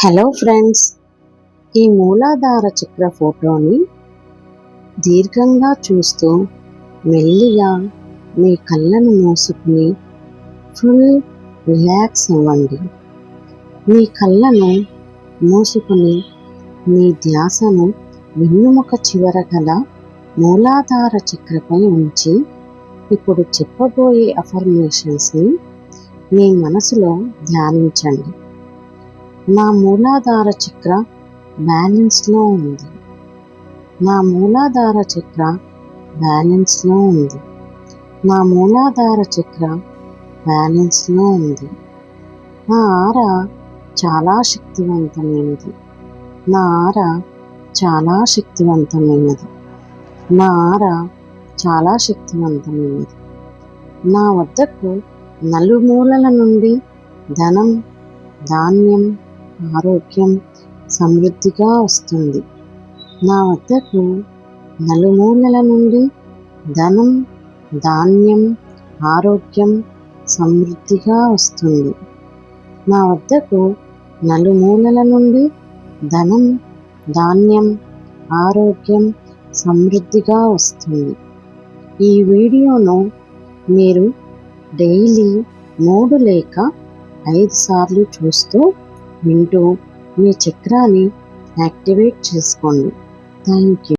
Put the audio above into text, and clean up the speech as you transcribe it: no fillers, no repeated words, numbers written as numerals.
Hello friends, ఈ మూలాధార చక్ర ఫోటోని దీర్ఘంగా చూస్తూ మెల్లిగా మీ కళ్ళను మూసుకుని ఫుల్ రిలాక్స్ అవ్వండి. మీ కళ్ళను మూసుకుని మీ ధ్యాసను వెన్నుముక చివర గల మూలాధార చక్రపై ఉంచి ఇప్పుడు చెప్పబోయే అఫర్మేషన్స్ని మీ మనసులో ధ్యానించండి. నా మూలాధార చక్ర బ్యాలెన్స్లో ఉంది. నా మూలాధార చక్ర బ్యాలెన్స్లో ఉంది. నా మూలాధార చక్ర బ్యాలెన్స్లో ఉంది. నా ఆరా చాలా శక్తివంతమైనది. నా ఆరా చాలా శక్తివంతమైనది. నా ఆరా చాలా శక్తివంతమైనది. నా వద్దకు నలుమూలల నుండి ధనం, ధాన్యం, ఆరోగ్యం, సమృద్ధిగా వస్తుంది. నా వద్దకు నలుమూలల నుండి ధనం, ధాన్యం, ఆరోగ్యం, సమృద్ధిగా వస్తుంది. నా వద్దకు నలుమూలల నుండి ధనం, ధాన్యం, ఆరోగ్యం, సమృద్ధిగా వస్తుంది. ఈ వీడియోను మీరు డైలీ 3 లేక 5 సార్లు చూస్తూ వింటూ మీ చక్రాన్ని యాక్టివేట్ చేసుకోండి. Thank you.